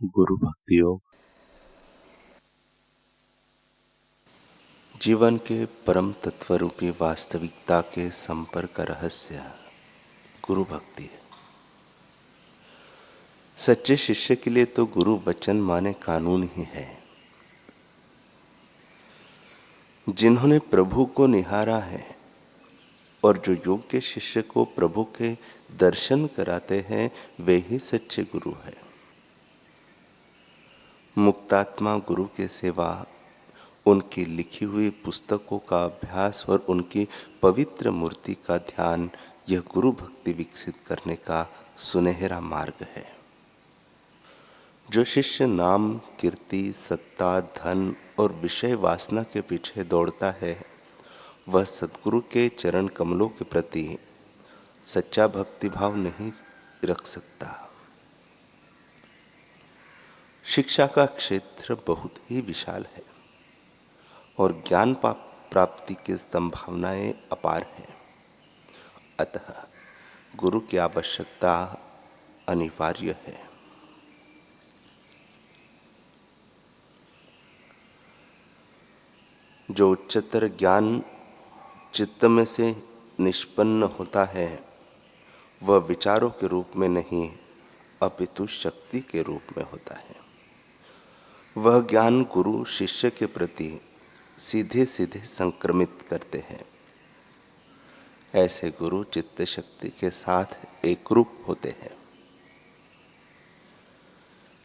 गुरु भक्ति योग जीवन के परम तत्व रूपी वास्तविकता के संपर्क रहस्य गुरु भक्ति है। सच्चे शिष्य के लिए तो गुरु वचन माने कानून ही है। जिन्होंने प्रभु को निहारा है और जो योग्य शिष्य को प्रभु के दर्शन कराते हैं वे ही सच्चे गुरु हैं। मुक्तात्मा गुरु के सेवा, उनकी लिखी हुई पुस्तकों का अभ्यास और उनकी पवित्र मूर्ति का ध्यान यह गुरु भक्ति विकसित करने का सुनहरा मार्ग है। जो शिष्य नाम, कीर्ति, सत्ता, धन और विषय वासना के पीछे दौड़ता है वह सद्गुरु के चरण कमलों के प्रति सच्चा भक्तिभाव नहीं रख सकता। शिक्षा का क्षेत्र बहुत ही विशाल है और ज्ञान प्राप्ति की संभावनाएं अपार हैं। अतः गुरु की आवश्यकता अनिवार्य है। जो उच्चतर ज्ञान चित्त में से निष्पन्न होता है वह विचारों के रूप में नहीं अपितु शक्ति के रूप में होता है। वह ज्ञान गुरु शिष्य के प्रति सीधे सीधे संक्रमित करते हैं। ऐसे गुरु चित्त शक्ति के साथ एकरूप होते हैं।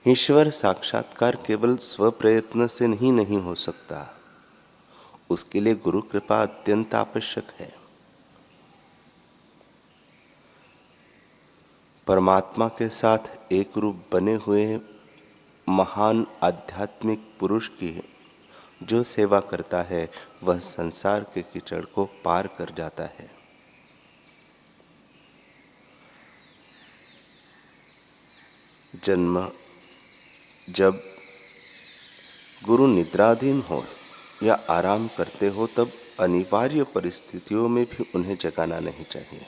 ईश्वर साक्षात्कार केवल स्व प्रयत्न से नहीं हो सकता। उसके लिए गुरु कृपा अत्यंत आवश्यक है। परमात्मा के साथ एक रूप बने हुए महान आध्यात्मिक पुरुष की जो सेवा करता है वह संसार के कीचड़ को पार कर जाता है। जन्म जब गुरु निद्राधीन हो या आराम करते हो तब अनिवार्य परिस्थितियों में भी उन्हें जगाना नहीं चाहिए,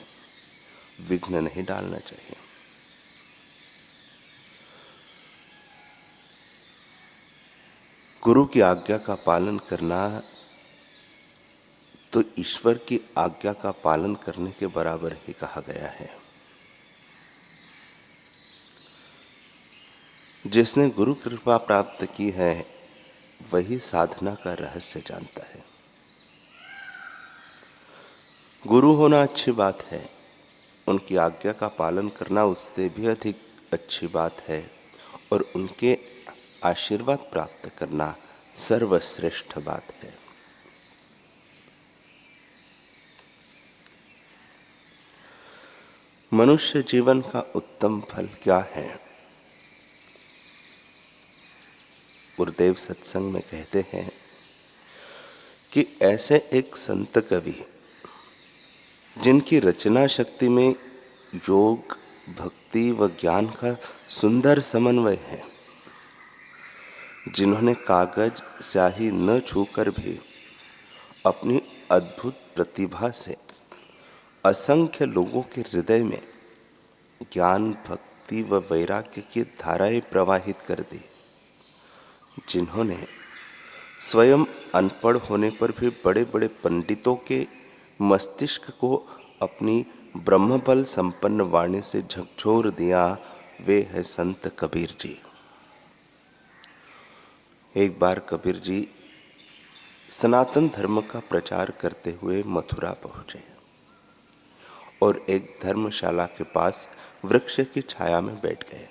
विघ्न नहीं डालना चाहिए। गुरु की आज्ञा का पालन करना तो ईश्वर की आज्ञा का पालन करने के बराबर ही कहा गया है। जिसने गुरु कृपा प्राप्त की है वही साधना का रहस्य जानता है। गुरु होना अच्छी बात है, उनकी आज्ञा का पालन करना उससे भी अधिक अच्छी बात है और उनके आशीर्वाद प्राप्त करना सर्वश्रेष्ठ बात है। मनुष्य जीवन का उत्तम फल क्या है? गुरुदेव सत्संग में कहते हैं कि ऐसे एक संत कवि जिनकी रचना शक्ति में योग, भक्ति व ज्ञान का सुंदर समन्वय है, जिन्होंने कागज स्याही न छूकर भी अपनी अद्भुत प्रतिभा से असंख्य लोगों के हृदय में ज्ञान, भक्ति व वैराग्य की धाराएं प्रवाहित कर दी, जिन्होंने स्वयं अनपढ़ होने पर भी बड़े बड़े पंडितों के मस्तिष्क को अपनी ब्रह्मबल संपन्न वाणी से झकझोर दिया, वे है संत कबीर जी। एक बार कबीर जी सनातन धर्म का प्रचार करते हुए मथुरा पहुंचे और एक धर्मशाला के पास वृक्ष की छाया में बैठ गए।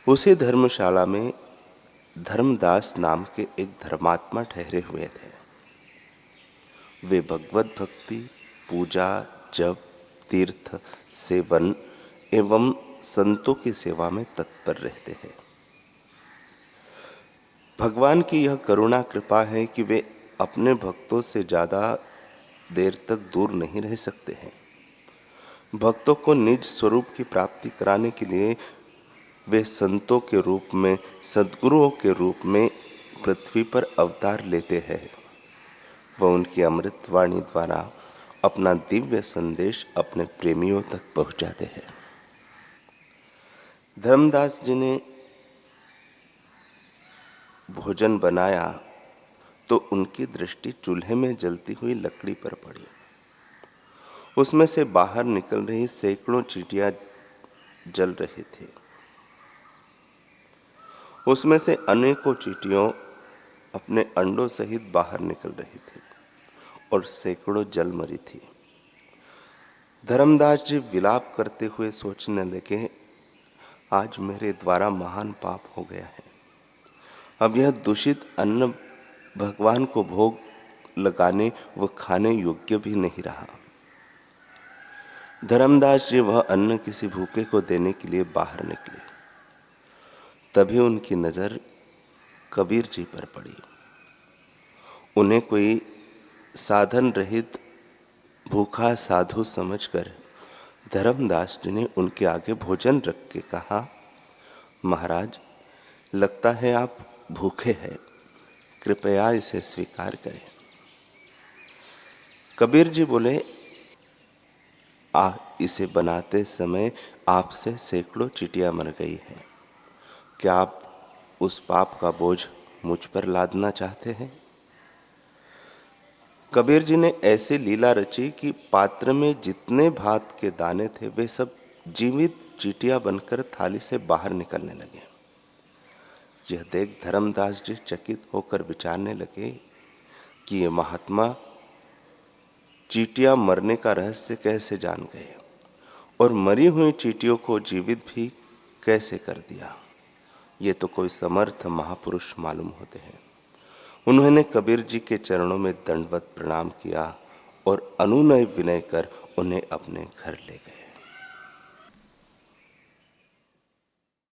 उसी धर्मशाला में धर्मदास नाम के एक धर्मात्मा ठहरे हुए थे। वे भगवत भक्ति, पूजा, जप, तीर्थ सेवन एवं संतों की सेवा में तत्पर रहते हैं। भगवान की यह करुणा कृपा है कि वे अपने भक्तों से ज़्यादा देर तक दूर नहीं रह सकते हैं। भक्तों को निज स्वरूप की प्राप्ति कराने के लिए वे संतों के रूप में, सद्गुरुओं के रूप में पृथ्वी पर अवतार लेते हैं। वह उनकी अमृत वाणी द्वारा अपना दिव्य संदेश अपने प्रेमियों तक पहुंचाते हैं। धर्मदास जी ने भोजन बनाया तो उनकी दृष्टि चूल्हे में जलती हुई लकड़ी पर पड़ी। उसमें से बाहर निकल रही सैकड़ों चींटियां जल रही थी। उसमें से अनेकों चींटियों अपने अंडों सहित बाहर निकल रही थी और सैकड़ों जल मरी थी। धर्मदास जी विलाप करते हुए सोचने लगे, आज मेरे द्वारा महान पाप हो गया है। अब यह दूषित अन्न भगवान को भोग लगाने व खाने योग्य भी नहीं रहा। धर्मदास जी वह अन्न किसी भूखे को देने के लिए बाहर निकले। तभी उनकी नजर कबीर जी पर पड़ी। उन्हें कोई साधन रहित भूखा साधु समझकर धर्मदास जी ने उनके आगे भोजन रख के कहा, महाराज, लगता है आप भूखे हैं, कृपया इसे स्वीकार करें। कबीर जी बोले, इसे बनाते समय आपसे सैकड़ों चींटियां मर गई हैं। क्या आप उस पाप का बोझ मुझ पर लादना चाहते हैं? कबीर जी ने ऐसी लीला रची कि पात्र में जितने भात के दाने थे वे सब जीवित चींटियां बनकर थाली से बाहर निकलने लगे। यह देख धर्मदास जी चकित होकर विचारने लगे कि ये महात्मा चींटियां मरने का रहस्य कैसे जान गए और मरी हुई चींटियों को जीवित भी कैसे कर दिया। ये तो कोई समर्थ महापुरुष मालूम होते हैं। उन्होंने कबीर जी के चरणों में दंडवत प्रणाम किया और अनुनय विनय कर उन्हें अपने घर ले गए।